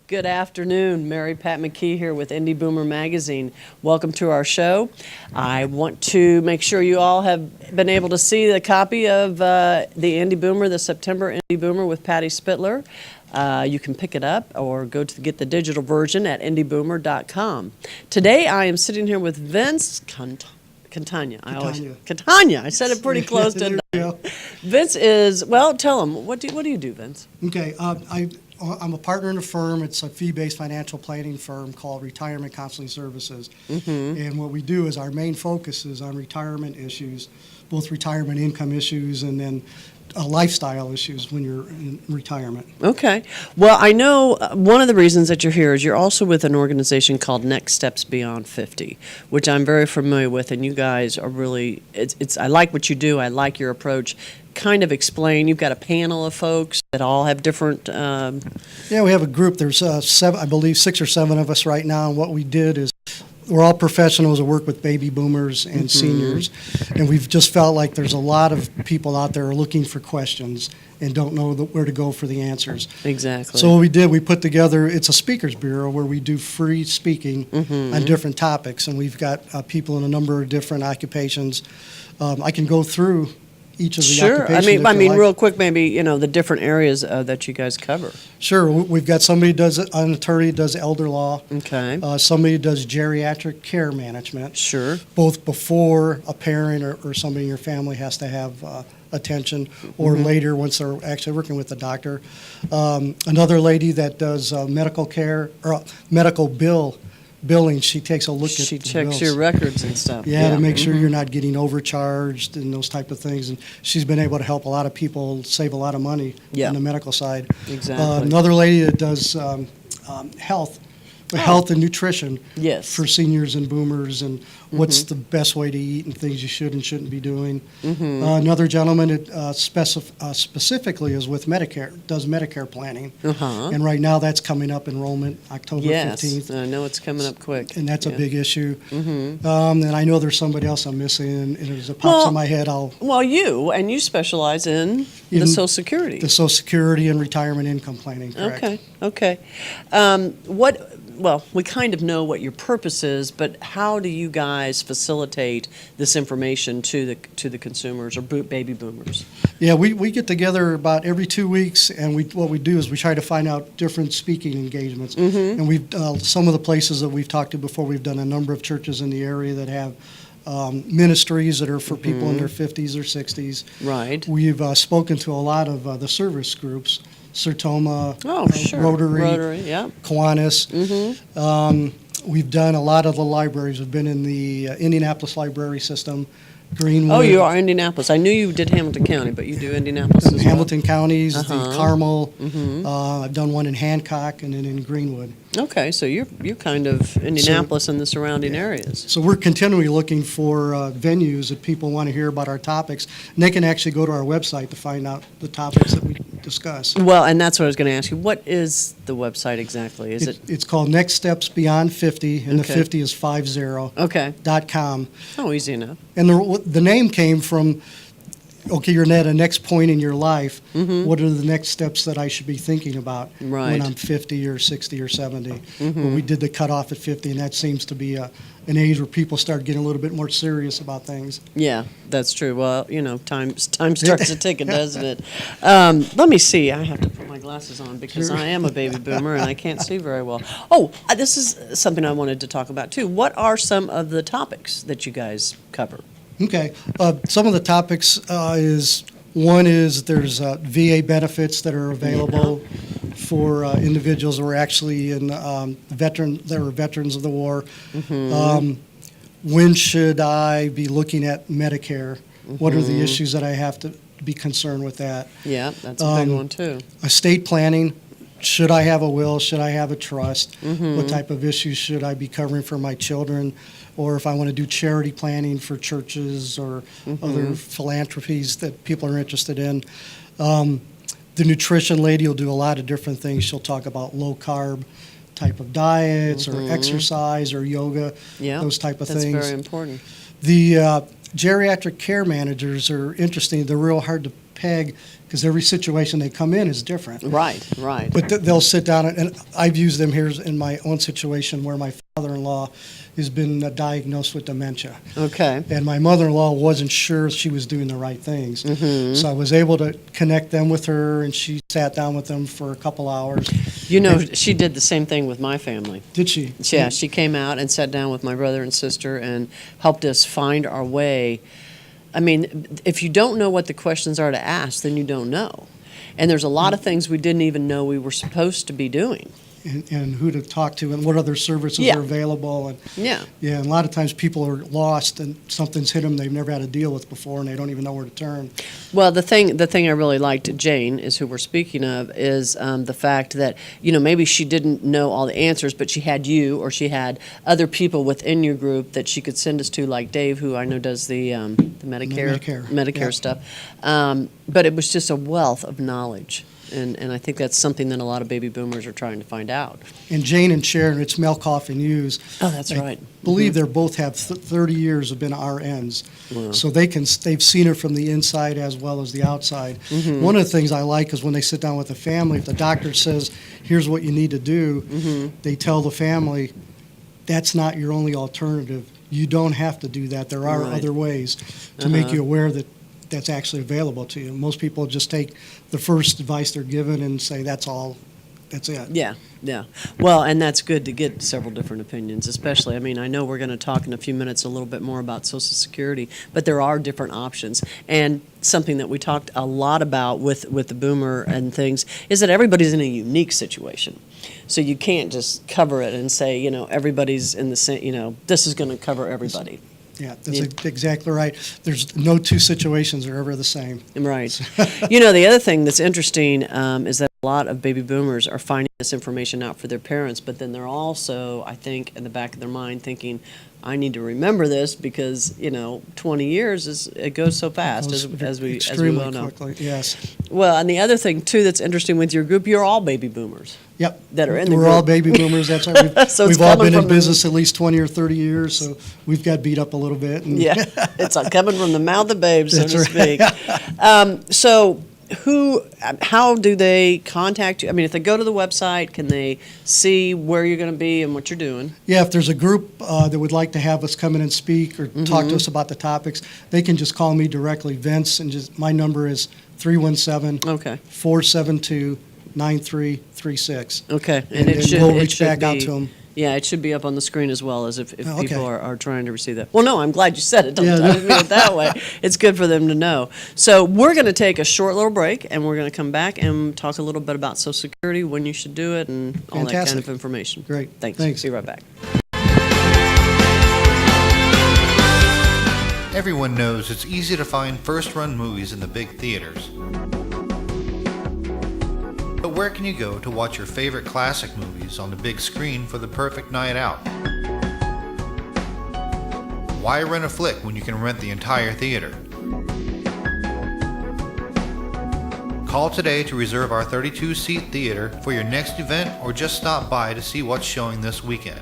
Good afternoon. Mary Pat McKee here with Indie Boomer Magazine. Welcome to our show. I want to make sure you all have been able to see the copy of the Indie Boomer, the September Indie Boomer with Patty Spitler. You can pick it up or go to get the digital version at indieboomer.com. Today I am sitting here with Vince Catania. Catania. I said it pretty close, didn't I? Vince is, well, tell him, what do you do, Vince? Okay, I'm a partner in a firm. It's a fee-based financial planning firm called Retirement Counseling Services. And what we do is our main focus is on retirement issues, both retirement income issues and then lifestyle issues when you're in retirement. Okay. Well, I know one of the reasons that you're here is you're also with an organization called Next Steps Beyond 50, which I'm very familiar with, and you guys are really, I like what you do. I like your approach. Kind of explain, you've got a panel of folks that all have different... Yeah, we have a group. There's I believe 6 or 7 of us right now, and what we did is we're all professionals that work with baby boomers and seniors, and we've just felt like there's a lot of people out there looking for questions and don't know where to go for the answers. Exactly. So what we did, we put together, it's a speakers bureau where we do free speaking on different topics, and we've got people in a number of different occupations. I can go through each of the occupations. Sure. I mean, real quick, maybe, the different areas that you guys cover. Sure. We've got somebody who does, an attorney who does elder law. Okay. Somebody who does geriatric care management. Sure. Both before a parent or somebody in your family has to have attention, or later once they're actually working with the doctor. Another lady that does medical care, or medical billing, she takes a look at She the checks bills. your records and stuff. Yeah, to make sure you're not getting overcharged and those type of things. And she's been able to help a lot of people save a lot of money on the medical side. Exactly. Another lady that does health and nutrition for seniors and boomers, and what's the best way to eat and things you should and shouldn't be doing. Another gentleman that specifically is with Medicare, does Medicare planning. And right now that's coming up, enrollment, October 15th. I know it's coming up quick. And that's a big issue. And I know there's somebody else I'm missing, and as it pops in my head, Well, you specialize in the Social Security. The Social Security and retirement income planning, correct. Okay. Well, we kind of know what your purpose is, but how do you guys facilitate this information to the consumers or baby boomers? Yeah, we get together about every 2 weeks, and what we do is we try to find out different speaking engagements. And we've some of the places that we've talked to before, we've done a number of churches in the area that have ministries that are for people in their 50s or 60s. Right. We've spoken to a lot of the service groups. Sertoma, Rotary, Kiwanis. We've done a lot of the libraries. We've been in the Indianapolis library system, Greenwood. Oh, you are Indianapolis. I knew you did Hamilton County, but you do Indianapolis as well. Hamilton counties, the Carmel. I've done one in Hancock and then in Greenwood. Okay, so you're kind of Indianapolis and the surrounding areas. So we're continually looking for venues that people want to hear about our topics. And they can actually go to our website to find out the topics that we discuss. Well, and that's what I was going to ask you. What is the website exactly? It's called Next Steps Beyond 50, and the 50 is 50. Okay. .com. Oh, easy enough. And the name came from, okay, you're at a next point in your life. What are the next steps that I should be thinking about when I'm 50 or 60 or 70? Well, we did the cutoff at 50, and that seems to be an age where people start getting a little bit more serious about things. Yeah, that's true. Well, time starts to tick, doesn't it? Let me see. I have to put my glasses on because I am a baby boomer and I can't see very well. Oh, this is something I wanted to talk about too. What are some of the topics that you guys cover? Okay. Some of the topics is there's VA benefits that are available for individuals who are actually veterans of the war. When should I be looking at Medicare? What are the issues that I have to be concerned with that? Yeah, that's a big one too. Estate planning. Should I have a will? Should I have a trust? What type of issues should I be covering for my children? Or if I want to do charity planning for churches or other philanthropies that people are interested in. The nutrition lady will do a lot of different things. She'll talk about low-carb type of diets or exercise or yoga, those type of things. That's very important. The geriatric care managers are interesting. They're real hard to peg because every situation they come in is different. Right, right. But they'll sit down, and I've used them here in my own situation where my father-in-law has been diagnosed with dementia. Okay. And my mother-in-law wasn't sure she was doing the right things. So I was able to connect them with her, and she sat down with them for a couple hours. You know, she did the same thing with my family. Did she? Yeah, she came out and sat down with my brother and sister and helped us find our way. I mean, if you don't know what the questions are to ask, then you don't know. And there's a lot of things we didn't even know we were supposed to be doing. And who to talk to and what other services Yeah. are available. And Yeah. yeah, and a lot of times people are lost and something's hit them they've never had to deal with before and they don't even know where to turn. Well, the thing I really liked, Jane, is who we're speaking of, is the fact that, you know, maybe she didn't know all the answers, but she had you or she had other people within your group that she could send us to, like Dave, who I know does the Medicare Yeah. stuff. But it was just a wealth of knowledge. And I think that's something that a lot of baby boomers are trying to find out. And Jane and Sharon, it's Melkoff and Hughes. Oh, that's I right. believe they both have 30 years have been RNs. Wow. So they've seen it from the inside as well as the outside. One of the things I like is when they sit down with the family, if the doctor says, here's what you need to do, they tell the family, that's not your only alternative. You don't have to do that. There are Right. other ways to make you aware that that's actually available to you. Most people just take the first advice they're given and say, that's all, that's it. Yeah, yeah. Well, and that's good to get several different opinions, especially, I mean, I know we're going to talk in a few minutes a little bit more about Social Security, but there are different options. And something that we talked a lot about with the boomer and things is that everybody's in a unique situation. So you can't just cover it and say, you know, everybody's in the same, you know, this is going to cover everybody. Yeah, that's exactly right. There's no two situations are ever the same. Right. You know, the other thing that's interesting is that a lot of baby boomers are finding this information out for their parents, but then they're also, I think, in the back of their mind thinking, I need to remember this because, you know, 20 years, it goes so fast, as we well know. Extremely quickly, yes. Well, and the other thing, too, that's interesting with your group, you're all baby boomers. Yep. That are in the We're group. all baby boomers, that's right. So it's We've all coming been in from the- business at least 20 or 30 years, so we've got beat up a little bit. And Yeah, it's coming from the mouth of babes, so That's to right. speak. So how do they contact you? I mean, if they go to the website, can they see where you're going to be and what you're doing? Yeah, if there's a group that would like to have us come in and speak or talk to us about the topics, they can just call me directly, Vince, and my number is 317 Okay. 472 9336. Okay. And then we'll reach back out to them. Yeah, it should be up on the screen as well as if Oh, okay. people are trying to receive that. Well, no, I'm glad you said it. Yeah. I didn't mean it that way. It's good for them to know. So we're going to take a short little break, and we're going to come back and talk a little bit about Social Security, when you should do it, and all that kind Fantastic. of information. Great. Thanks. Thanks. Be right back. Everyone knows it's easy to find first-run movies in the big theaters. But where can you go to watch your favorite classic movies on the big screen for the perfect night out? Why rent a flick when you can rent the entire theater? Call today to reserve our 32-seat theater for your next event, or just stop by to see what's showing this weekend.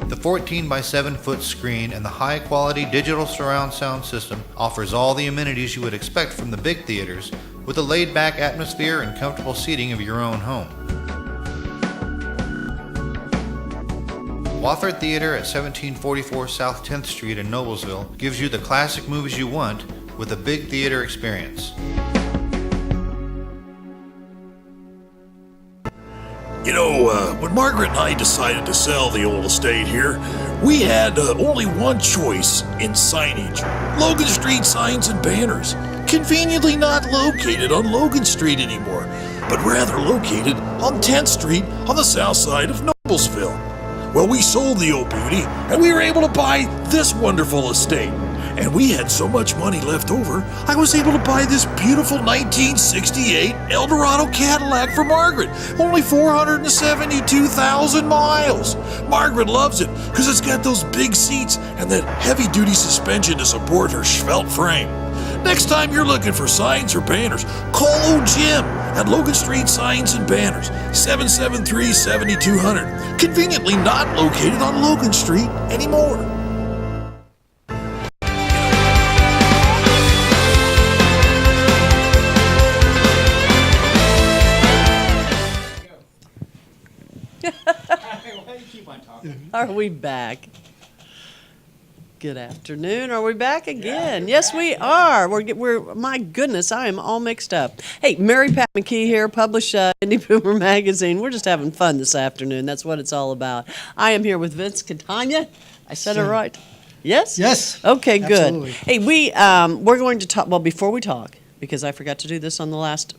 The 14 by 7 foot screen and the high quality digital surround sound system offers all the amenities you would expect from the big theaters, with a laid back atmosphere and comfortable seating of your own home. Wofford Theater at 1744 South 10th Street in Noblesville gives you the classic movies you want with a big theater experience. You know, when Margaret and I decided to sell the old estate here, we had only one choice in signage. Logan Street signs and banners. Conveniently not located on Logan Street anymore, but rather located on 10th Street on the south side of Noblesville. Well, we sold the old beauty, and we were able to buy this wonderful estate. And we had so much money left over, I was able to buy this beautiful 1968 Eldorado Cadillac for Margaret. Only 472,000 miles. Margaret loves it because it's got those big seats and that heavy-duty suspension to support her svelte frame. Next time you're looking for signs or banners, call old Jim at Logan Street Signs and Banners, 773-7200. Conveniently not located on Logan Street anymore. Are we back? Good afternoon. Are we back again? Yes, we are. We're. My goodness, I am all mixed up. Hey, Mary Pat McKee here, published Indie Boomer magazine. We're just having fun this afternoon. That's what it's all about. I am here with Vince Catania. I said it right. Yes. Yes. Okay. Good. Absolutely. Hey, we're going to talk. Well, before we talk, because I forgot to do this on the last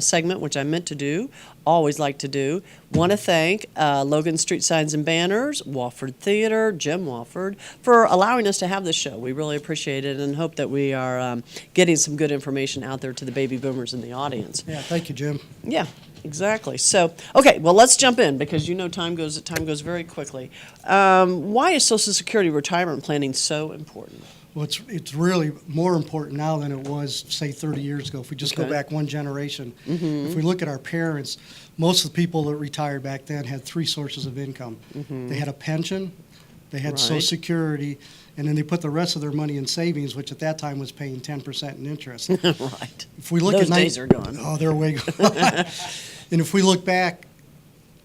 segment, which I meant to do, always like to do. Want to thank Logan Street Signs and Banners, Wofford Theater, Jim Wofford, for allowing us to have this show. We really appreciate it and hope that we are getting some good information out there to the baby boomers in the audience. Yeah, thank you, Jim. Yeah, exactly. So, okay, well, let's jump in because you know time goes very quickly. Why is Social Security retirement planning so important? Well, it's really more important now than it was, say, 30 years ago. If we just go Okay. back one generation, if we look at our parents, most of the people that retired back then had three sources of income. They had a pension, they had Social Right. Security, and then they put the rest of their money in savings, which at that time was paying 10% in interest. Right. If we look Those at days are gone. Oh, they're way gone. And if we look back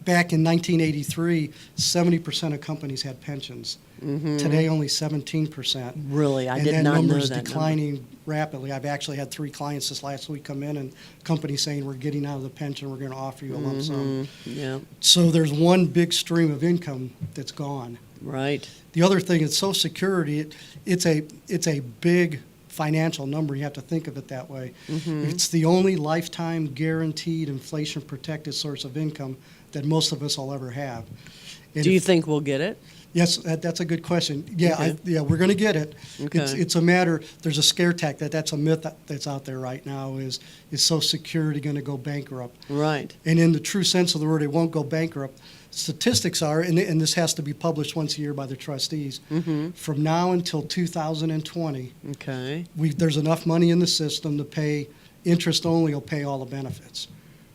in 1983, 70% of companies had pensions. Today, only 17%. Really, I And did that not know number's that declining rapidly. I've actually had 3 clients this last week come in and companies saying, we're getting out of the pension, we're going to offer you a lump sum. Yeah, So there's one big stream of income that's gone. right. The other thing is Social Security, it's a big financial number. You have to think of it that way. It's the only lifetime guaranteed inflation protected source of income that most of us will ever have. And Do you think we'll get it? Yes, that's a good question. Yeah, Okay. we're going to get it. Okay. It's a matter. There's a scare tactic that's a myth that's out there right now. Is Social Security going to go bankrupt? Right. And in the true sense of the word, it won't go bankrupt. Statistics are, and this has to be published once a year by the trustees. From now until 2020, Okay. there's enough money in the system to pay interest only. Will pay all the benefits.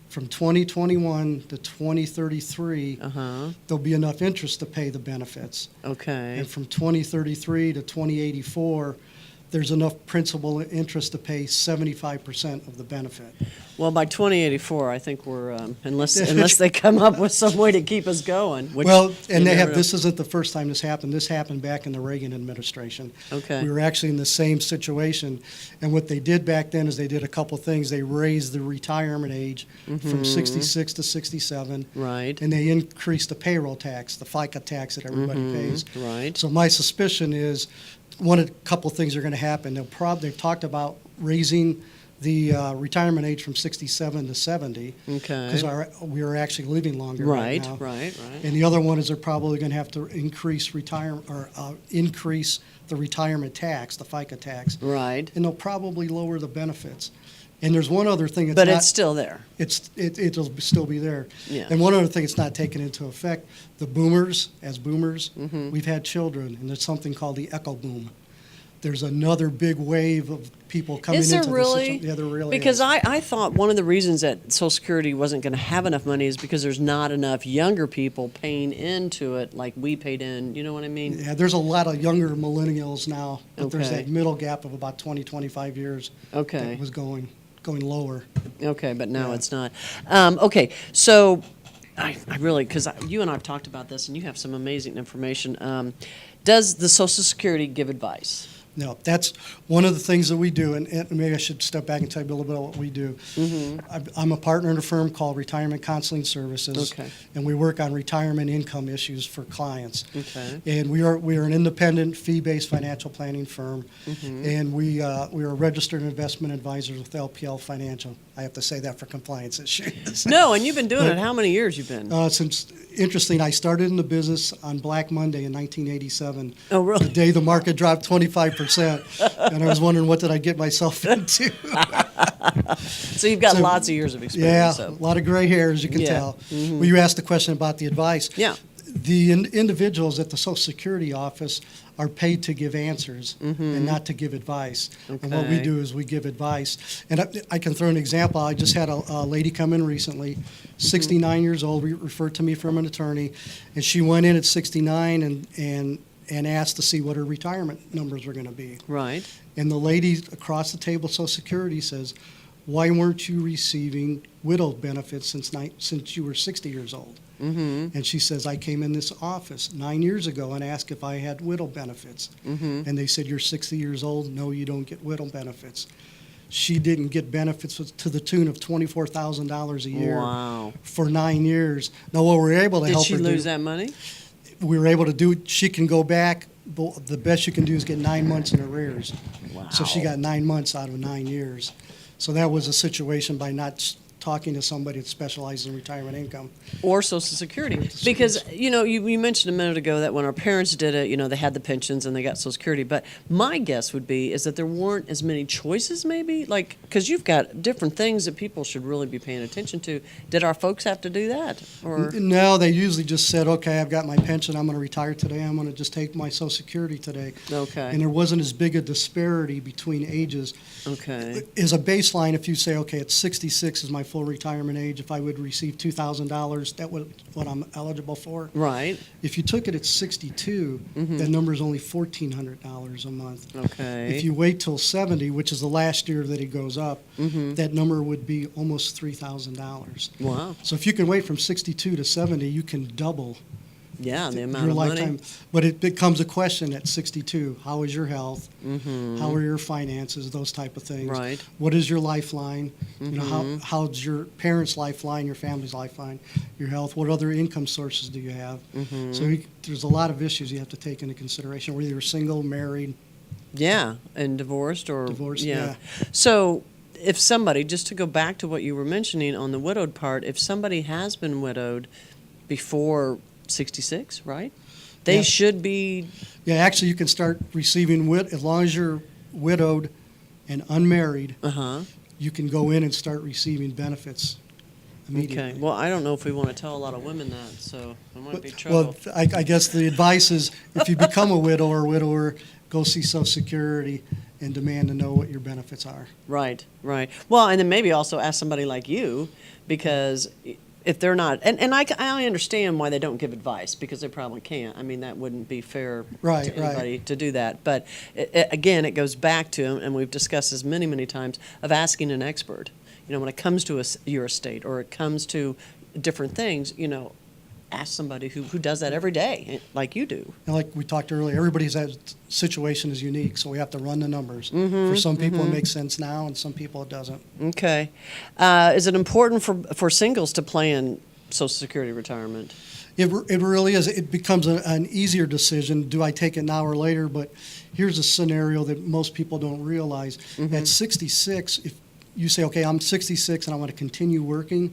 From 2021 to 2033, there'll be enough interest to pay the benefits. Okay. And from 2033 to 2084, there's enough principal and interest to pay 75% of the benefit. Well, by 2084, I think we're unless they come up with some way to keep us going. Which Well, you and they never have. know. This isn't the first time this happened. This happened back in the Reagan administration. Okay. We were actually in the same situation, and what they did back then is they did a couple things. They raised the retirement age from 66 to 67, Right. and they increased the payroll tax, the FICA tax that everybody pays. Right. So my suspicion is couple of things are going to happen. They've talked about raising the retirement age from 67 to 70 Okay. because we are actually living longer right Right. now. Right. And the other one is they're probably going to have to increase increase the retirement tax, the FICA tax, Right. and they'll probably lower the benefits. And there's one other thing. But it's still there. It'll still be there. Yeah. And one other thing that's not taken into effect, the boomers, Mm-hmm. we've had children, and there's something called the echo boom. There's another big wave of people coming Is there into the really? system. Yeah, there really Because is. I thought one of the reasons that Social Security wasn't going to have enough money is because there's not enough younger people paying into it like we paid in. You know what I mean? Yeah, there's a lot of younger millennials now, but there's Okay. that middle gap of about 20, 25 years Okay. that was going lower. Okay, but now Yeah. it's not. Okay, so I really, because you and I have talked about this, and you have some amazing information. Does the Social Security give advice? No, that's one of the things that we do, and maybe I should step back and tell you a little bit about what we do. I'm a partner in a firm called Retirement Counseling Services, Okay. and we work on retirement income issues for clients. Okay. And we are an independent, fee-based financial planning firm, and we are registered investment advisors with LPL Financial. I have to say that for compliance issues. No, and you've been doing it. How many years you've been? Interesting, I started in the business on Black Monday in 1987. Oh, really? The day the market dropped 25%, and I was wondering what did I get myself into. So you've got so- lots of years of Yeah, experience. a So. lot of gray hair, as you can Yeah. tell. Well, you asked the question about the advice. Yeah. The individuals at the Social Security office are paid to give answers and not to give advice. And what we Okay. do is we give advice. And I can throw an example. I just had a lady come in recently, 69 years old, referred to me from an attorney, and she went in at 69 and asked to see what her retirement numbers were going to be. Right. And the lady across the table, Social Security, says, why weren't you receiving widowed benefits since you were 60 years old? And she says, I came in this office 9 years ago and asked if I had widow benefits. And they said, you're 60 years old. No, you don't get widow benefits. She didn't get benefits to the tune of $24,000 a year Wow. for 9 years. Now, what we're able to Did help she her lose do, that money? we were able to do, she can go back. The best you can do is get 9 months in arrears. Wow. So she got 9 months out of 9 years. So that was a situation by not talking to somebody that specializes in retirement income. Or Social Security. Because, you mentioned a minute ago that when our parents did it, they had the pensions and they got Social Security. But my guess would be is that there weren't as many choices maybe, because you've got different things that people should really be paying attention to. Did our folks have to do that? Or No, they usually just said, okay, I've got my pension, I'm going to retire today, I'm going to just take my Social Security today. Okay. And there wasn't as big a disparity between ages. Okay. As a baseline, if you say, okay, at 66 is my full retirement age, if I would receive $2,000, that was what I'm eligible for. Right. If you took it at 62, that number is only $1,400 a month. Okay. If you wait till 70, which is the last year that it goes up, that number would be almost $3,000. Wow. So if you can wait from 62 to 70, you can double Yeah, the amount your of lifetime. money. But it becomes a question at 62. How is your health? How are your finances? Those type of things. Right. What is your lifeline? How's your parents' lifeline, your family's lifeline, your health? What other income sources do you have? So there's a lot of issues you have to take into consideration, whether you're single, married. Yeah, and divorced or Divorced, yeah. yeah. So if somebody, just to go back to what you were mentioning on the widowed part, if somebody has been widowed before 66, right? They Yeah. should be. Yeah, actually, you can start receiving, as long as you're widowed and unmarried, you can go in and start receiving benefits immediately. Okay. Well, I don't know if we want to tell a lot of women that, so there might be Well, trouble. I guess the advice is, if you become a widow or widower, go see Social Security and demand to know what your benefits are. Right, right. Well, and then maybe also ask somebody like you, because if they're not, and I understand why they don't give advice, because they probably can't. I mean, that wouldn't be fair Right, to anybody right. to do that. But again, it goes back to, and we've discussed this many, many times, of asking an expert. When it comes to your estate or it comes to different things, ask somebody who does that every day, like you do. And like we talked earlier, everybody's situation is unique, so we have to run the numbers. For some people, it makes sense now, and some people it doesn't. Okay. Is it important for singles to plan Social Security retirement? It really is. It becomes an easier decision. Do I take it now or later? But here's a scenario that most people don't realize. At 66, if you say, okay, I'm 66 and I want to continue working,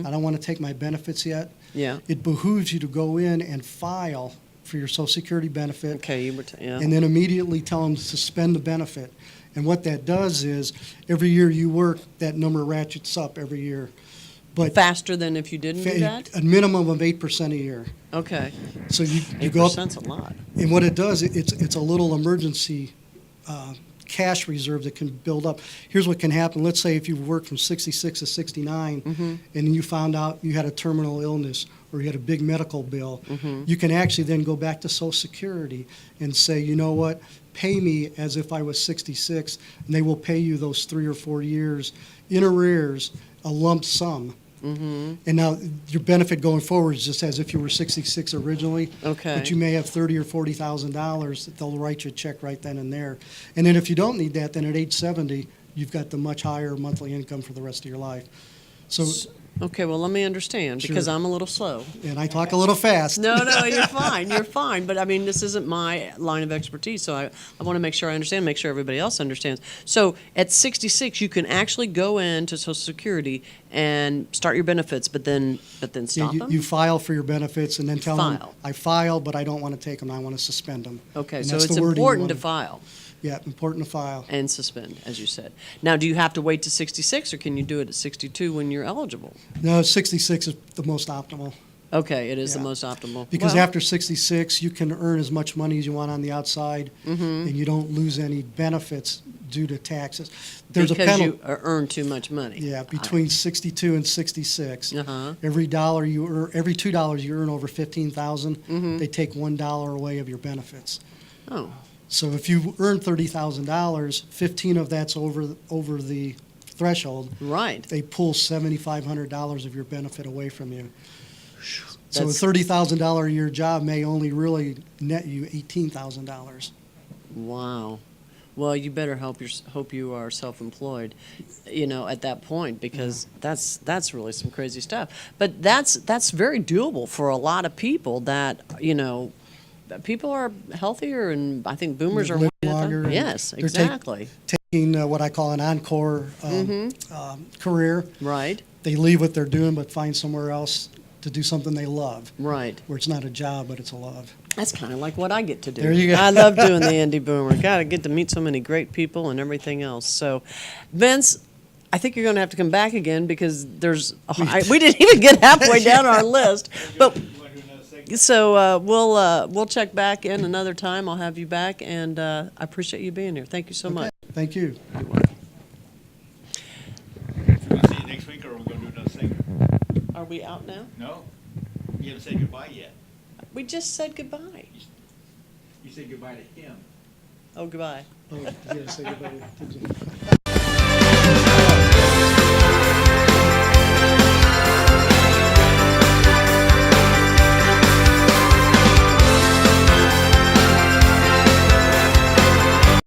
I don't want to take my benefits yet, Yeah. it behooves you to go in and file for your Social Security benefit. Okay. Yeah. And then immediately tell them to suspend the benefit. And what that does is, every year you work, that number ratchets up every year. But Faster than if you didn't do that? a minimum of 8% a year. Okay. So you go up, 8%'s a lot. and what it does, it's a little emergency cash reserve that can build up. Here's what can happen. Let's say if you worked from 66 to 69, and you found out you had a terminal illness or you had a big medical bill, you can actually then go back to Social Security and say, you know what, pay me as if I was 66, and they will pay you those 3 or 4 years in arrears, a lump sum. And now your benefit going forward is just as if you were 66 originally. Okay. But you may have $30,000 or $40,000 that they'll write you a check right then and there. And then if you don't need that, then at age 70, you've got the much higher monthly income for the rest of your life. So, Okay, well, let me understand, because Sure. I'm a little slow. and I talk a little fast. No, you're fine. You're fine. But I mean, this isn't my line of expertise, so I want to make sure I understand, make sure everybody else understands. So at 66, you can actually go into Social Security and start your benefits, but then Yeah, stop them? you file for your benefits and then tell them, File. I filed, but I don't want to take them, I want to suspend them. Okay, And so that's it's the wording you important to wanna- file Yeah, important to file. and suspend, as you said. Now, do you have to wait to 66, or can you do it at 62 when you're eligible? No, 66 is the most optimal. Okay, it is the Yeah. most optimal. Because Well, after 66, you can earn as much money as you want on the outside, and you don't lose any benefits due to taxes. There's a because penalty. you earn too much money. Yeah, between 62 and 66. Uh-huh. Every $2 you earn over 15,000, they take $1 away of your benefits. Oh, So if you earn $30,000, 15 of that's over the threshold, Right. they pull $7,500 of your benefit away from you. So a That's- $30,000 a year job may only really net you $18,000. Wow. Well, you better hope you are self-employed, at that point, because that's really some crazy stuff. But that's very doable for a lot of people that, people are healthier, and I think boomers are Live one of longer, them. and Yes, they're exactly. Taking what I call an encore career. Right, They leave what they're doing but find somewhere else to do something they love, right. where it's not a job, but it's a love. That's kind of like what I get to do. There you go. I love doing the Indie Boomer. God, I get to meet so many great people and everything else. So, Vince, I think you're going to have to come back again because we didn't even get halfway down our list. But so we'll check back in another time. I'll have you back, and I appreciate you being here. Thank you so much. Thank you. We're gonna see you next week, or are we gonna do another segment? Are we out now? No, you haven't said goodbye yet. We just said goodbye. You said goodbye to him. Oh, goodbye. Oh, yeah, say goodbye to Jim.